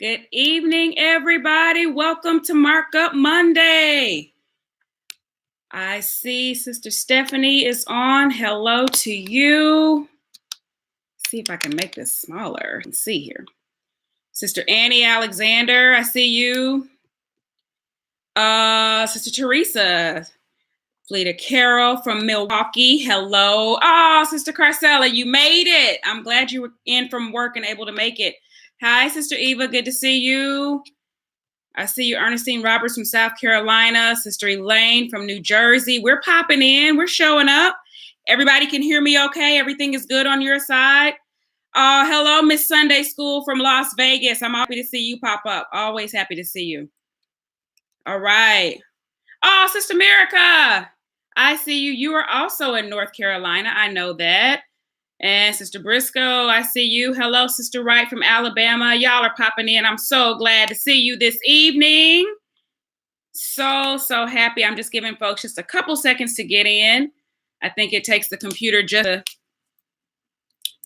Good evening, everybody. Welcome to Markup Monday. I see Sister Stephanie is on. Hello to you. See if I can make this smaller. Let's see here. Sister Annie Alexander, I see you. Sister Teresa. Fleta Carroll from Milwaukee. Hello. Oh, Sister Carcella, you made it. I'm glad you were in from work and able to make it. Hi, Sister Eva. Good to see you. I see you, Ernestine Roberts from South Carolina, Sister Elaine from New Jersey. We're popping in. We're showing up. Everybody can hear me okay? Everything is good on your side? Hello, Miss Sunday School from Las Vegas. I'm happy to see you pop up. Always happy to see you. All right. Oh, Sister Mirica, I see you. You are also in North Carolina. I know that. And Sister Briscoe, I see you. Hello, Sister Wright from Alabama. Y'all are popping in. I'm so glad to see you this evening. So happy. I'm just giving folks just a couple seconds to get in. I think it takes the computer just to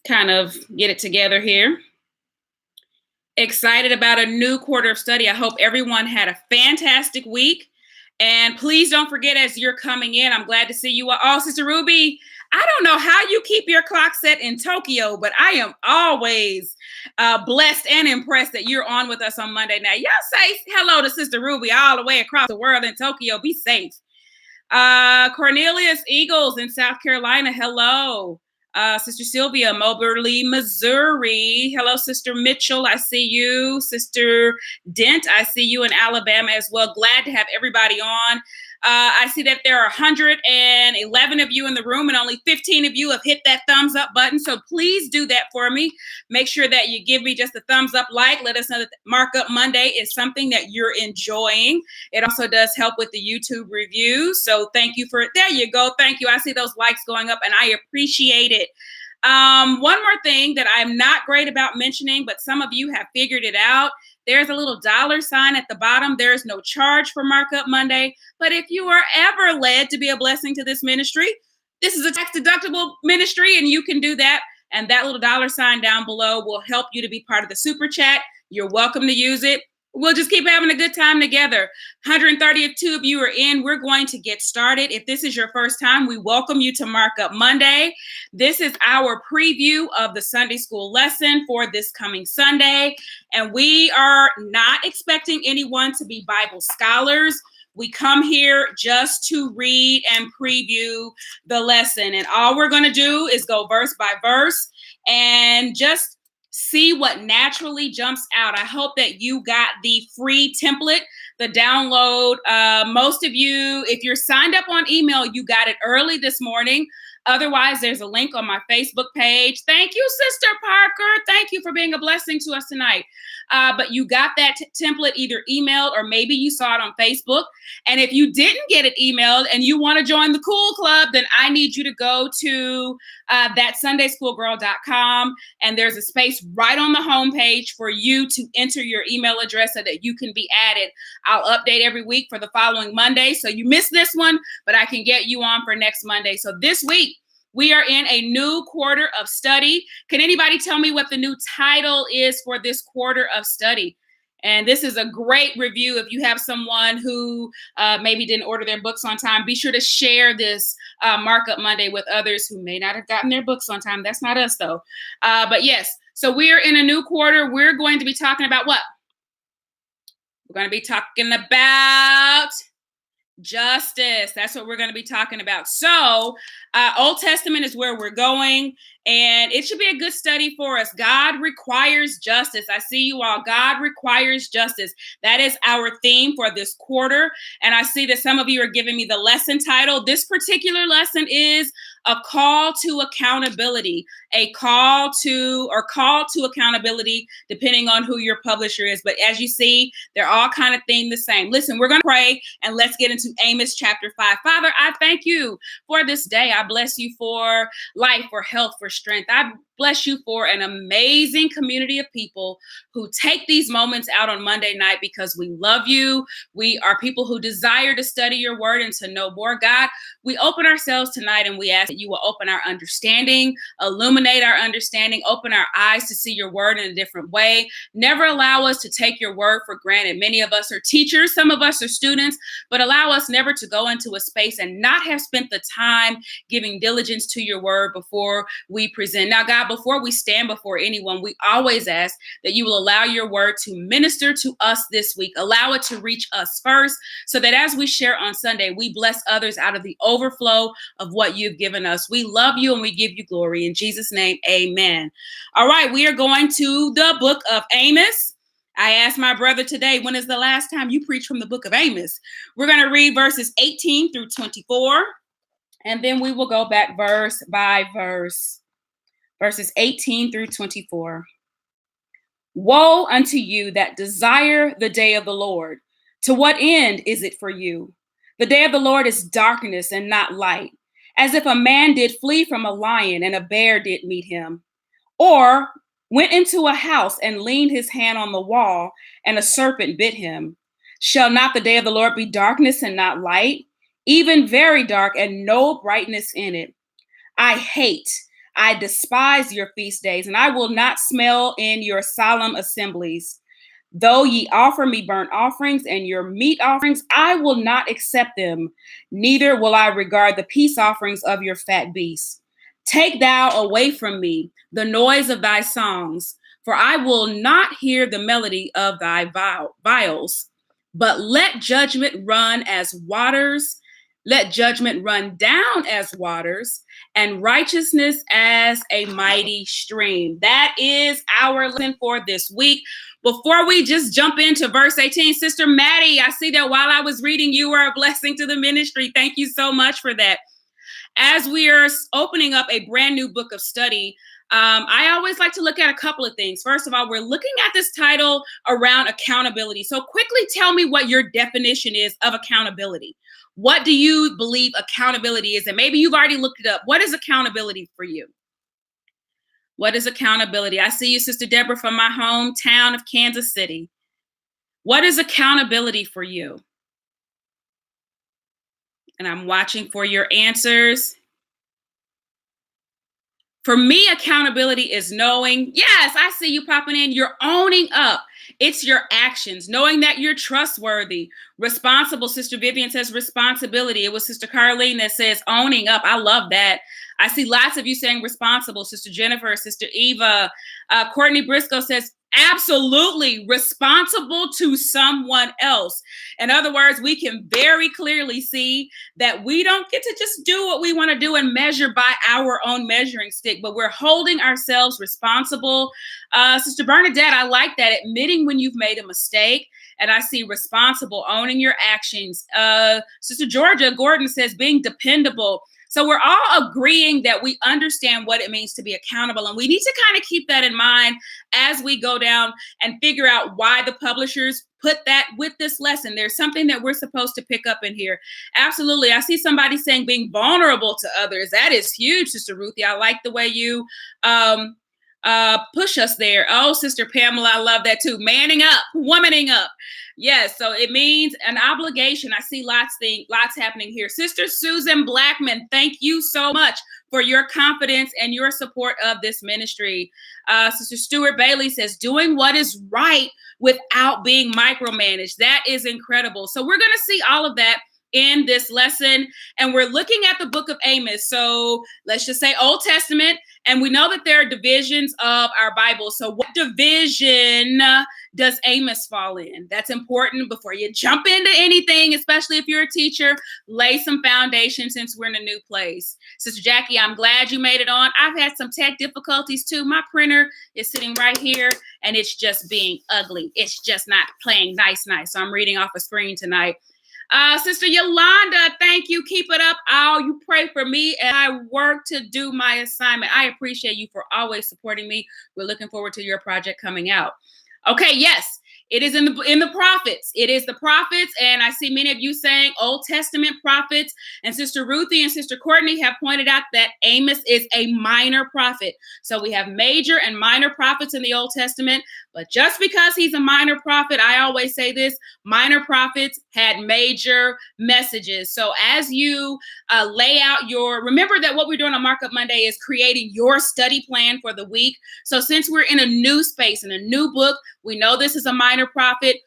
kind of get it together here. Excited about a new quarter of study. I hope everyone had a fantastic week. And please don't forget, as you're coming in, I'm glad to see you all. Oh, Sister Ruby, I don't know how you keep your clock set in Tokyo, but I am always blessed and impressed that you're on with us on Monday night. Y'all say hello to Sister Ruby all the way across the world in Tokyo. Be safe. Cornelius Eagles in South Carolina. Hello. Sister Sylvia, Moberly, Missouri. Hello, Sister Mitchell. I see you. Sister Dent, I see you in Alabama as well. Glad to have everybody on. I see that there are 111 of you in the room and only 15 of you have hit that thumbs up button. So please do that for me. Make sure that you give me just a thumbs up like. Let us know that Markup Monday is something that you're enjoying. It also does help with the YouTube reviews. So thank you for it. There you go. Thank you. I see those likes going up and I appreciate it. One more thing that I'm not great about mentioning, but some of you have figured it out. There's a little $sign at the bottom. There is no charge for Markup Monday. But if you are ever led to be a blessing to this ministry, this is a tax-deductible ministry, and you can do that. And that little $sign down below will help you to be part of the super chat. You're welcome to use it. We'll just keep having a good time together. 132 of you are in. We're going to get started. If this is your first time, we welcome you to Markup Monday. This is our preview of the Sunday school lesson for this coming Sunday. And we are not expecting anyone to be Bible scholars. We come here just to read and preview the lesson. And all we're going to do is go verse by verse and just see what naturally jumps out. I hope that you got the free template, the download. Most of you, if you're signed up on email, you got it early this morning. Otherwise, there's a link on my Facebook page. Thank you, Sister Parker. Thank you for being a blessing to us tonight. But you got that template either emailed or maybe you saw it on Facebook. And if you didn't get it emailed and you want to join the cool club, then I need you to go to thatsundayschoolgirl.com. And there's a space right on the homepage for you to enter your email address so that you can be added. I'll update every week for the following Monday. So you missed this one, but I can get you on for next Monday. So this week, we are in a new quarter of study. Can anybody tell me what the new title is for this quarter of study? And this is a great review. If you have someone who maybe didn't order their books on time, be sure to share this Markup Monday with others who may not have gotten their books on time. That's not us, though. But yes, so we're in a new quarter. We're going to be talking about what? We're going to be talking about justice. That's what we're going to be talking about. So Old Testament is where we're going, and it should be a good study for us. God requires justice. I see you all. God requires justice. That is our theme for this quarter. And I see that some of you are giving me the lesson title. This particular lesson is a call to accountability, call to accountability, depending on who your publisher is. But as you see, they're all kind of themed the same. Listen, we're going to pray and let's get into Amos chapter 5. Father, I thank you for this day. I bless you for life, for health, for strength. I bless you for an amazing community of people who take these moments out on Monday night because we love you. We are people who desire to study your word and to know more. God, we open ourselves tonight and we ask that you will open our understanding, illuminate our understanding, open our eyes to see your word in a different way. Never allow us to take your word for granted. Many of us are teachers, some of us are students, but allow us never to go into a space and not have spent the time giving diligence to your word before we present. Now, God, before we stand before anyone, we always ask that you will allow your word to minister to us this week. Allow it to reach us first so that as we share on Sunday, we bless others out of the overflow of what you've given us. We love you and we give you glory. In Jesus' name, amen. All right, we are going to the book of Amos. I asked my brother today, when is the last time you preached from the book of Amos? We're going to read verses 18 through 24, and then we will go back verse by verse. Verses 18 through 24. Woe unto you that desire the day of the Lord. To what end is it for you? The day of the Lord is darkness and not light, as if a man did flee from a lion and a bear did meet him, or went into a house and leaned his hand on the wall and a serpent bit him. Shall not the day of the Lord be darkness and not light, even very dark and no brightness in it? I despise your feast days, and I will not smell in your solemn assemblies. Though ye offer me burnt offerings and your meat offerings, I will not accept them, neither will I regard the peace offerings of your fat beasts. Take thou away from me the noise of thy songs, for I will not hear the melody of thy viols. But let judgment run as waters, let judgment run down as waters, and righteousness as a mighty stream. That is our lesson for this week. Before we just jump into verse 18, Sister Maddie, I see that while I was reading, you were a blessing to the ministry. Thank you so much for that. As we are opening up a brand new book of study, I always like to look at a couple of things. First of all, we're looking at this title around accountability. So quickly tell me what your definition is of accountability. What do you believe accountability is? And maybe you've already looked it up. What is accountability for you? What is accountability? I see you, Sister Deborah, from my hometown of Kansas City. What is accountability for you? And I'm watching for your answers. For me, accountability is knowing, yes, I see you popping in, you're owning up. It's your actions, knowing that you're trustworthy, responsible. Sister Vivian says responsibility. It was Sister Carlene that says owning up. I love that. I see lots of you saying responsible. Sister Jennifer, Sister Eva, Courtney Briscoe says absolutely responsible to someone else. In other words, we can very clearly see that we don't get to just do what we want to do and measure by our own measuring stick, but we're holding ourselves responsible. Sister Bernadette, I like that. Admitting when you've made a mistake. And I see responsible, owning your actions. Sister Georgia Gordon says being dependable. So we're all agreeing that we understand what it means to be accountable. And we need to kind of keep that in mind as we go down and figure out why the publishers put that with this lesson. There's something that we're supposed to pick up in here. Absolutely. I see somebody saying being vulnerable to others. That is huge, Sister Ruthie. I like the way you push us there. Oh, Sister Pamela, I love that too. Manning up, womaning up. Yes, so it means an obligation. I see lots happening here. Sister Susan Blackman, thank you so much for your confidence and your support of this ministry. Sister Stewart Bailey says, doing what is right without being micromanaged. That is incredible. So we're going to see all of that in this lesson, and we're looking at the book of Amos. So let's just say Old Testament, and we know that there are divisions of our Bible. So what division does Amos fall in? That's important before you jump into anything, especially if you're a teacher. Lay some foundation since we're in a new place. Sister Jackie, I'm glad you made it on. I've had some tech difficulties too. My printer is sitting right here and it's just being ugly. It's just not playing nice. So I'm reading off a screen tonight. Sister Yolanda, thank you. Keep it up. Oh, you pray for me and I work to do my assignment. I appreciate you for always supporting me. We're looking forward to your project coming out. Okay, yes. It is in the prophets. It is the prophets, and I see many of you saying Old Testament prophets. And Sister Ruthie and Sister Courtney have pointed out that Amos is a minor prophet. So we have major and minor prophets in the Old Testament. But just because he's a minor prophet, I always say this: minor prophets had major messages. So as you lay out remember that what we're doing on Markup Monday is creating your study plan for the week. So since we're in a new space, in a new book, we know this is a minor prophet.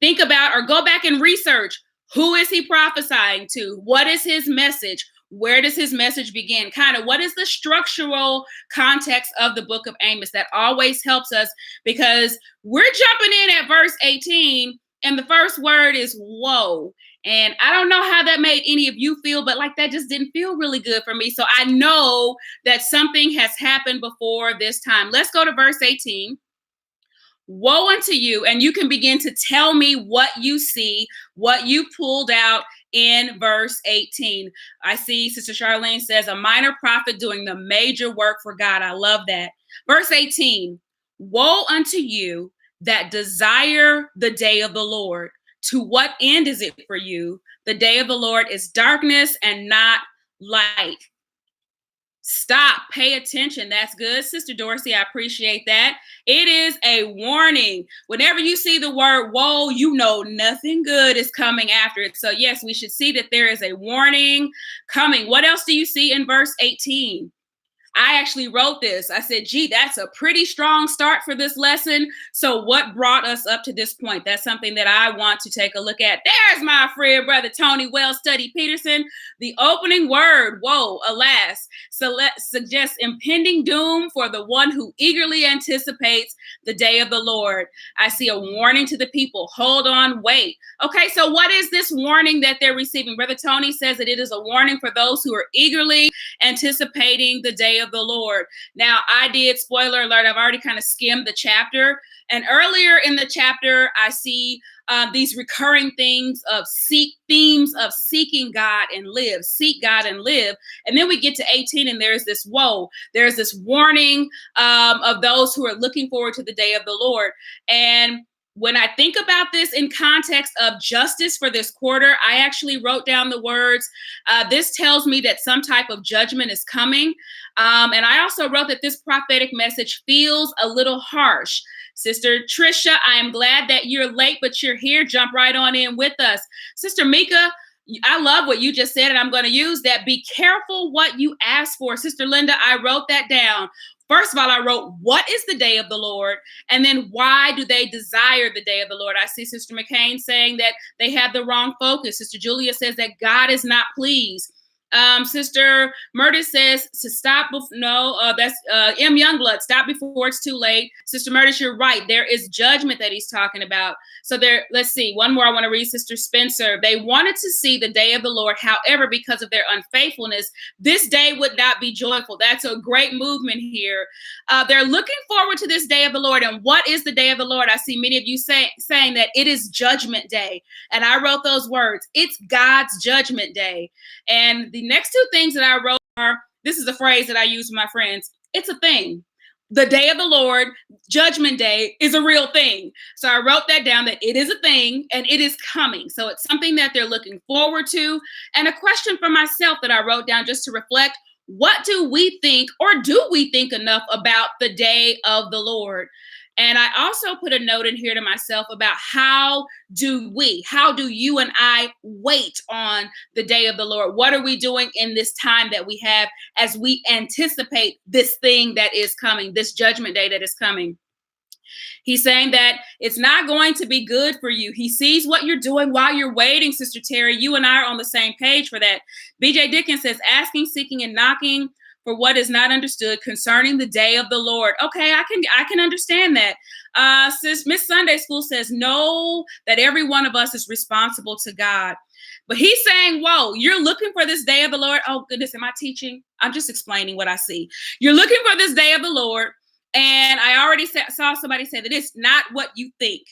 Think about, or go back and research, who is he prophesying to? What is his message? Where does his message begin? Kind of what is the structural context of the book of Amos? That always helps us, because we're jumping in at verse 18 and the first word is woe. And I don't know how that made any of you feel, but like that just didn't feel really good for me. So I know that something has happened before this time. Let's go to verse 18. Woe unto you, and you can begin to tell me what you see, what you pulled out in verse 18. I see Sister Charlene says, a minor prophet doing the major work for God. I love that. Verse 18, woe unto you that desire the day of the Lord. To what end is it for you? The day of the Lord is darkness and not light. Stop, pay attention. That's good, Sister Dorsey. I appreciate that. It is a warning. Whenever you see the word woe, you know nothing good is coming after it. So yes, we should see that there is a warning coming. What else do you see in verse 18? I actually wrote this. I said, gee, that's a pretty strong start for this lesson. So what brought us up to this point? That's something that I want to take a look at. There's my friend, Brother Tony Well-Study Peterson. The opening word, woe, alas, suggests impending doom for the one who eagerly anticipates the day of the Lord. I see a warning to the people. Hold on, wait. Okay, so what is this warning that they're receiving? Brother Tony says that it is a warning for those who are eagerly anticipating the day of the Lord. Now, I did, spoiler alert, I've already kind of skimmed the chapter. And earlier in the chapter, I see these recurring themes of seeking God and live, seek God and live. And then we get to 18 and there's this woe. There's this warning of those who are looking forward to the day of the Lord. And when I think about this in context of justice for this quarter, I actually wrote down the words, this tells me that some type of judgment is coming. And I also wrote that this prophetic message feels a little harsh. Sister Trisha, I am glad that you're late, but you're here. Jump right on in with us. Sister Mika, I love what you just said, and I'm going to use that. Be careful what you ask for. Sister Linda, I wrote that down. First of all, I wrote, what is the day of the Lord? And then why do they desire the day of the Lord? I see Sister McCain saying that they have the wrong focus. Sister Julia says that God is not pleased. Sister Murda says to stop. That's M. Youngblood. Stop before it's too late. Sister Murda, you're right. There is judgment that he's talking about. So there, let's see. One more I want to read. Sister Spencer. They wanted to see the day of the Lord. However, because of their unfaithfulness, this day would not be joyful. That's a great movement here. They're looking forward to this day of the Lord. And what is the day of the Lord? I see many of you saying that it is Judgment Day. And I wrote those words. It's God's Judgment Day. And the next two things that I wrote are, this is a phrase that I use with my friends. It's a thing. The day of the Lord, Judgment Day, is a real thing. So I wrote that down, that it is a thing and it is coming. So it's something that they're looking forward to. And a question for myself that I wrote down just to reflect, what do we think, or do we think enough about the day of the Lord? And I also put a note in here to myself about how do you and I wait on the day of the Lord? What are we doing in this time that we have as we anticipate this thing that is coming, this Judgment Day that is coming? He's saying that it's not going to be good for you. He sees what you're doing while you're waiting, Sister Terry. You and I are on the same page for that. BJ Dickens says, asking, seeking, and knocking for what is not understood concerning the day of the Lord. Okay, I can understand that. Sis Miss Sunday School says, know that every one of us is responsible to God. But he's saying, whoa, you're looking for this day of the Lord. Oh, goodness, am I teaching? I'm just explaining what I see. You're looking for this day of the Lord. And I already saw somebody say that it's not what you think.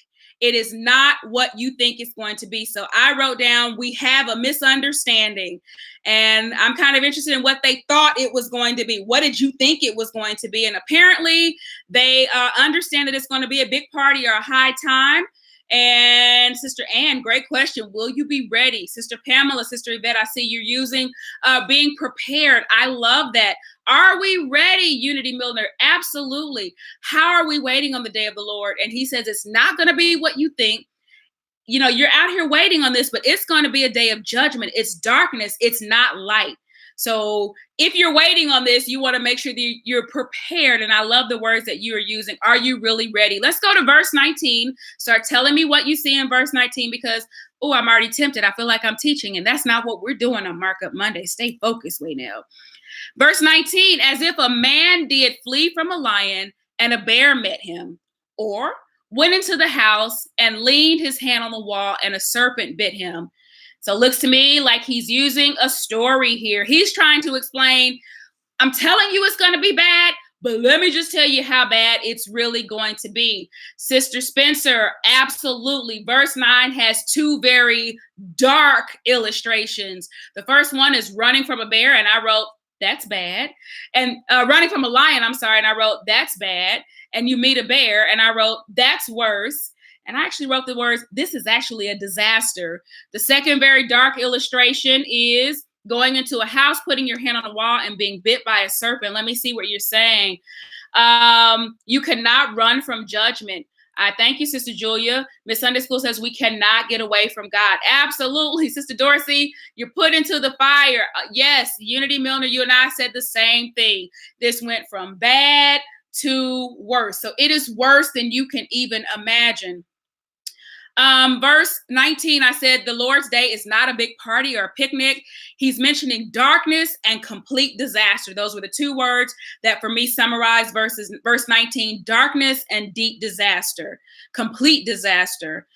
It is not what you think it's going to be. So I wrote down, we have a misunderstanding. And I'm kind of interested in what they thought it was going to be. What did you think it was going to be? And apparently they understand that it's going to be a big party or a high time. And Sister Ann, great question. Will you be ready? Sister Pamela, Sister Yvette, I see you're using being prepared. I love that. Are we ready, Unity Milner? Absolutely. How are we waiting on the day of the Lord? And he says it's not going to be what you think. You know, you're out here waiting on this, but it's going to be a day of judgment. It's darkness. It's not light. So if you're waiting on this, you want to make sure that you're prepared. And I love the words that you are using. Are you really ready? Let's go to verse 19. Start telling me what you see in verse 19, because, oh, I'm already tempted. I feel like I'm teaching, and that's not what we're doing on Markup Monday. Stay focused, Waynell. Verse 19, as if a man did flee from a lion and a bear met him, or went into the house and leaned his hand on the wall and a serpent bit him. So it looks to me like he's using a story here. He's trying to explain, I'm telling you it's going to be bad, but let me just tell you how bad it's really going to be. Sister Spencer, absolutely. Verse 9 has two very dark illustrations. The first one is running from a bear, and I wrote, that's bad. And running from a lion, I'm sorry, and I wrote, that's bad. And you meet a bear, and I wrote, that's worse. And I actually wrote the words, this is actually a disaster. The second very dark illustration is going into a house, putting your hand on a wall, and being bit by a serpent. Let me see what you're saying. You cannot run from judgment. I thank you, Sister Julia. Miss Sunday School says we cannot get away from God. Absolutely. Sister Dorsey, you're put into the fire. Yes, Unity Milner, you and I said the same thing. This went from bad to worse. So it is worse than you can even imagine. Verse 19, I said the Lord's day is not a big party or a picnic. He's mentioning darkness and complete disaster. Those were the two words that for me summarized verse 19, darkness and deep disaster, complete disaster.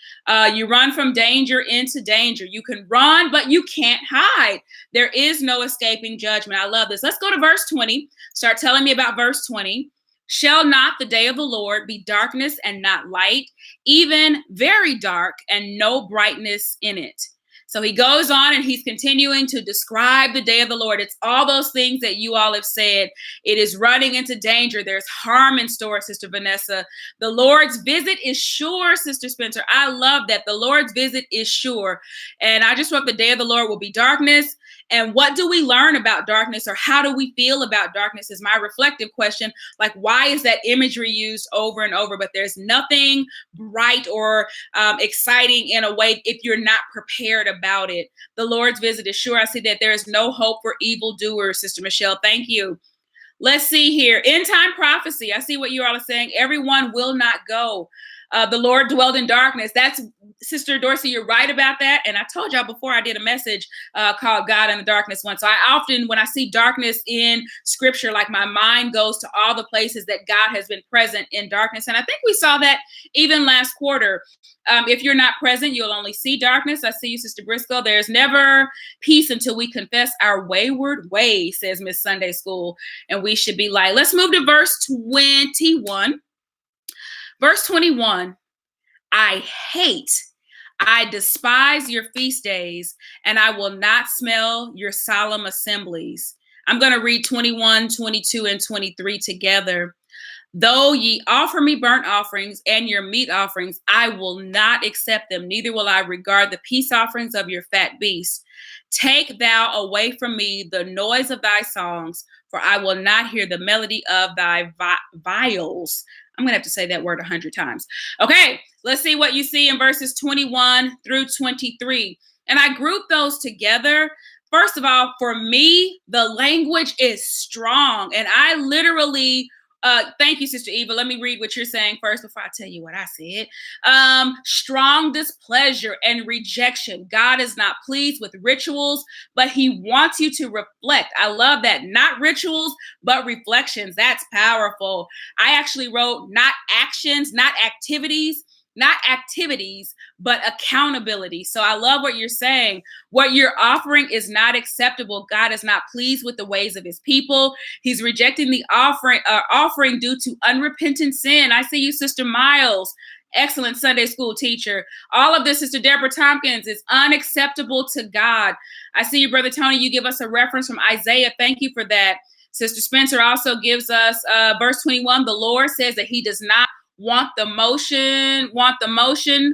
You run from danger into danger. You can run, but you can't hide. There is no escaping judgment. I love this. Let's go to verse 20. Start telling me about verse 20. Shall not the day of the Lord be darkness and not light, even very dark and no brightness in it? So he goes on and he's continuing to describe the day of the Lord. It's all those things that you all have said. It is running into danger. There's harm in store, Sister Vanessa. The Lord's visit is sure, Sister Spencer. I love that. The Lord's visit is sure. And I just wrote the day of the Lord will be darkness. And what do we learn about darkness, or how do we feel about darkness is my reflective question. Like, why is that imagery used over and over? But there's nothing bright or exciting in a way if you're not prepared about it. The Lord's visit is sure. I see that there is no hope for evildoers, Sister Michelle. Thank you. Let's see here. End time prophecy. I see what you all are saying. Everyone will not go. The Lord dwelled in darkness. That's Sister Dorsey. You're right about that. And I told y'all before I did a message called God in the Darkness once. So I often, when I see darkness in scripture, like my mind goes to all the places that God has been present in darkness. And I think we saw that even last quarter. If you're not present, you'll only see darkness. I see you, Sister Briscoe. There's never peace until we confess our wayward ways, says Miss Sunday School. And we should be light. Let's move to verse 21. Verse 21, I despise your feast days, and I will not smell your solemn assemblies. I'm going to read 21, 22, and 23 together. Though ye offer me burnt offerings and your meat offerings, I will not accept them, neither will I regard the peace offerings of your fat beasts. Take thou away from me the noise of thy songs, for I will not hear the melody of thy viols. I'm going to have to say that word 100 times. Okay, let's see what you see in verses 21 through 23. And I grouped those together. First of all, for me, the language is strong. And I literally, thank you, Sister Eva. Let me read what you're saying first before I tell you what I said. Strong displeasure and rejection. God is not pleased with rituals, but he wants you to reflect. I love that. Not rituals, but reflections. That's powerful. I actually wrote not actions, not activities, but accountability. So I love what you're saying. What you're offering is not acceptable. God is not pleased with the ways of his people. He's rejecting the offering due to unrepentant sin. I see you, Sister Miles. Excellent Sunday school teacher. All of this, Sister Deborah Tompkins, is unacceptable to God. I see you, Brother Tony. You give us a reference from Isaiah. Thank you for that. Sister Spencer also gives us verse 21. The Lord says that he does not want the motion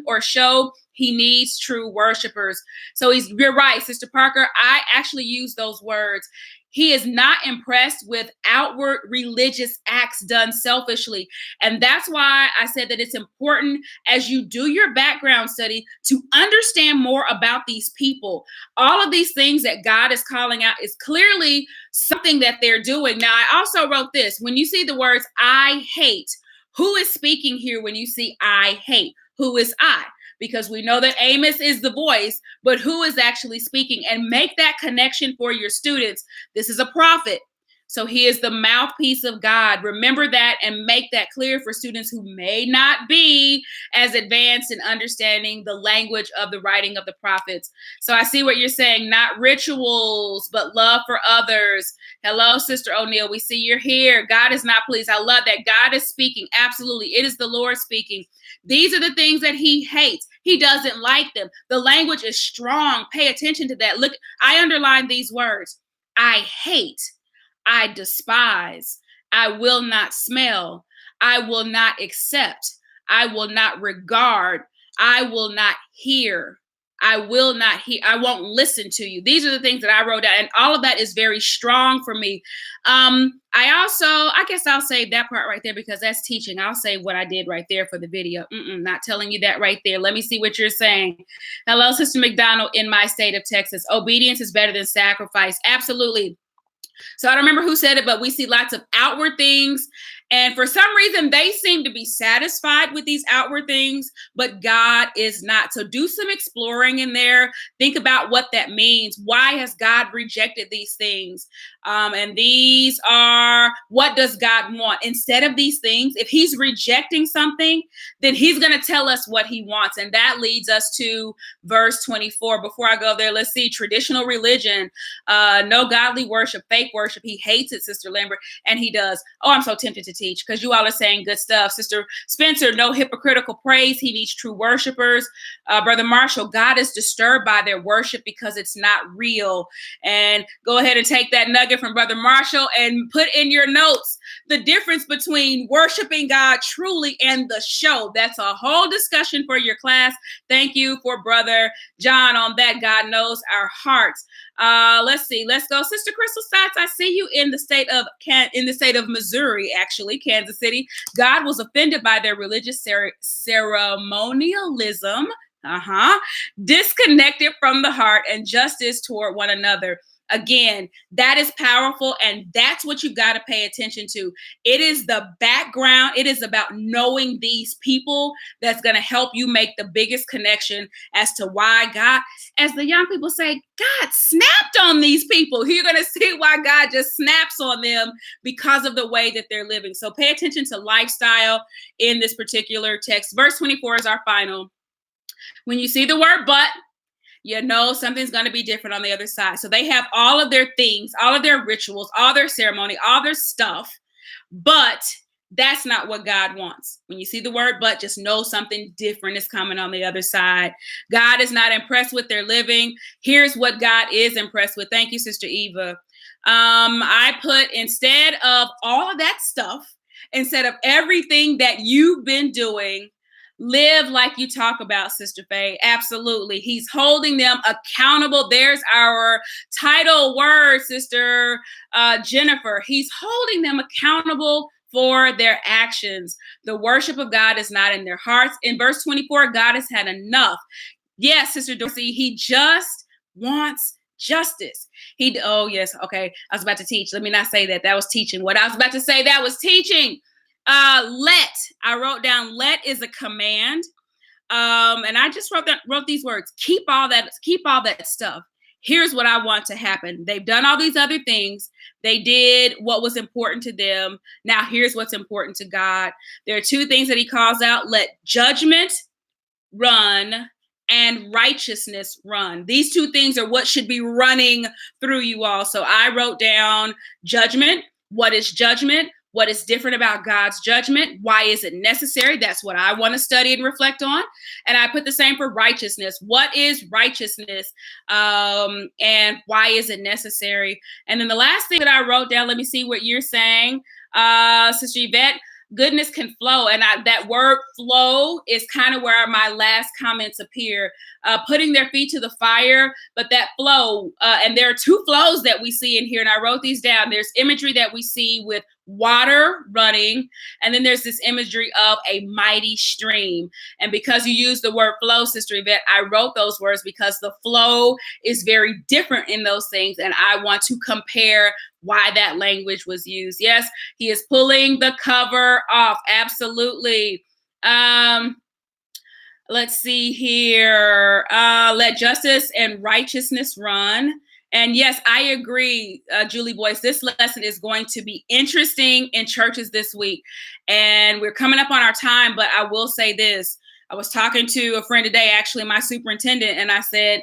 or show. He needs true worshipers. So you're right, Sister Parker. I actually use those words. He is not impressed with outward religious acts done selfishly. And that's why I said that it's important as you do your background study to understand more about these people. All of these things that God is calling out is clearly something that they're doing. Now, I also wrote this. When you see the words I hate, who is speaking here when you see I hate? Who is I? Because we know that Amos is the voice, but who is actually speaking? And make that connection for your students. This is a prophet. So he is the mouthpiece of God. Remember that and make that clear for students who may not be as advanced in understanding the language of the writing of the prophets. So I see what you're saying, not rituals, but love for others. Hello, Sister O'Neill. We see you're here. God is not pleased. I love that. God is speaking. Absolutely. It is the Lord speaking. These are the things that he hates. He doesn't like them. The language is strong. Pay attention to that. Look, I underlined these words. I hate. I despise. I will not smell. I will not accept. I will not regard. I will not hear. I will not hear. I won't listen to you. These are the things that I wrote down. And all of that is very strong for me. I guess I'll save that part right there because that's teaching. I'll say what I did right there for the video. Not telling you that right there. Let me see what you're saying. Hello, Sister McDonald in my state of Texas. Obedience is better than sacrifice. Absolutely. So I don't remember who said it, but we see lots of outward things. And for some reason, they seem to be satisfied with these outward things, but God is not. So do some exploring in there. Think about what that means. Why has God rejected these things? And these are, what does God want? Instead of these things, if he's rejecting something, then he's going to tell us what he wants. And that leads us to verse 24. Before I go there, let's see. Traditional religion, no godly worship, fake worship. He hates it, Sister Lambert, and he does. Oh, I'm so tempted to teach because you all are saying good stuff. Sister Spencer, no hypocritical praise. He needs true worshipers. Brother Marshall, God is disturbed by their worship because it's not real. And go ahead and take that nugget from Brother Marshall and put in your notes the difference between worshiping God truly and the show. That's a whole discussion for your class. Thank you for Brother John on that. God knows our hearts. Let's see. Let's go. Sister Crystal Stotts, I see you in the state of Missouri, actually, Kansas City. God was offended by their religious ceremonialism, disconnected from the heart and justice toward one another. Again, that is powerful, and that's what you got to pay attention to. It is the background. It is about knowing these people that's going to help you make the biggest connection as to why God, as the young people say, God snapped on these people. You're going to see why God just snaps on them because of the way that they're living. So pay attention to lifestyle in this particular text. Verse 24 is our final. When you see the word but, you know something's going to be different on the other side. So they have all of their things, all of their rituals, all their ceremony, all their stuff, but that's not what God wants. When you see the word but, just know something different is coming on the other side. God is not impressed with their living. Here's what God is impressed with. Thank you, Sister Eva. I put, instead of all of that stuff, instead of everything that you've been doing, live like you talk about, Sister Faye. Absolutely. He's holding them accountable. There's our title word, Sister Jennifer. He's holding them accountable for their actions. The worship of God is not in their hearts. In verse 24, God has had enough. Yes, Sister Dorsey, he just wants justice. Oh, yes. Okay. I was about to teach. Let me not say that. That was teaching. What I was about to say, that was teaching. I wrote down, let is a command. And I just wrote these words, keep all that stuff. Here's what I want to happen. They've done all these other things. They did what was important to them. Now here's what's important to God. There are two things that he calls out. Let judgment run and righteousness run. These two things are what should be running through you all. So I wrote down judgment. What is judgment? What is different about God's judgment? Why is it necessary? That's what I want to study and reflect on. And I put the same for righteousness. What is righteousness? And why is it necessary? And then the last thing that I wrote down, let me see what you're saying. Sister Yvette, goodness can flow. And that word flow is kind of where my last comments appear. Putting their feet to the fire, but that flow, and there are two flows that we see in here, and I wrote these down. There's imagery that we see with water running, and then there's this imagery of a mighty stream. And because you use the word flow, Sister Yvette, I wrote those words because the flow is very different in those things, and I want to compare why that language was used. Yes, he is pulling the cover off. Absolutely. Let's see here. Let justice and righteousness run. And yes, I agree, Julie Boyce. This lesson is going to be interesting in churches this week. And we're coming up on our time, but I will say this. I was talking to a friend today, actually my superintendent, and I said,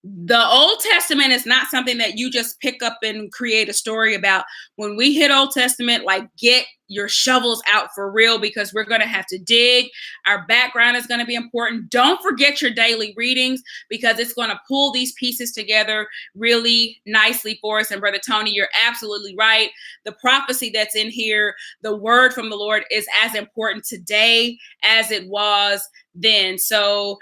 the Old Testament is not something that you just pick up and create a story about. When we hit Old Testament, like, get your shovels out for real, because we're going to have to dig. Our background is going to be important. Don't forget your daily readings, because it's going to pull these pieces together really nicely for us. And Brother Tony, you're absolutely right. The prophecy that's in here, the word from the Lord, is as important today as it was then. So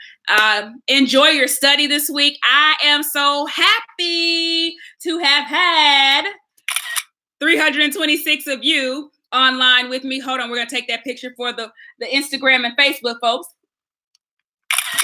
enjoy your study this week. I am so happy to have had 326 of you online with me. Hold on, we're going to take that picture for the Instagram and Facebook folks.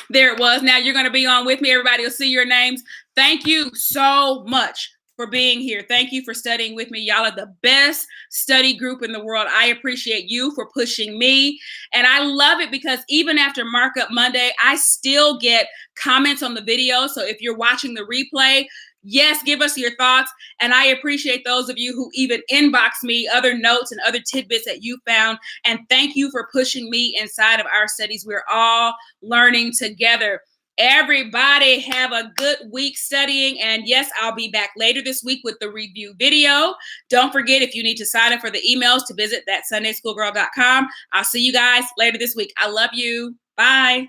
There it was. Now you're going to be on with me. Everybody will see your names. Thank you so much for being here. Thank you for studying with me. Y'all are the best study group in the world. I appreciate you for pushing me. And I love it because even after Markup Monday, I still get comments on the video. So if you're watching the replay, yes, give us your thoughts. And I appreciate those of you who even inbox me other notes and other tidbits that you found. And thank you for pushing me inside of our studies. We're all learning together. Everybody have a good week studying. And yes, I'll be back later this week with the review video. Don't forget, if you need to sign up for the emails, to visit thatsundayschoolgirl.com. I'll see you guys later this week. I love you. Bye.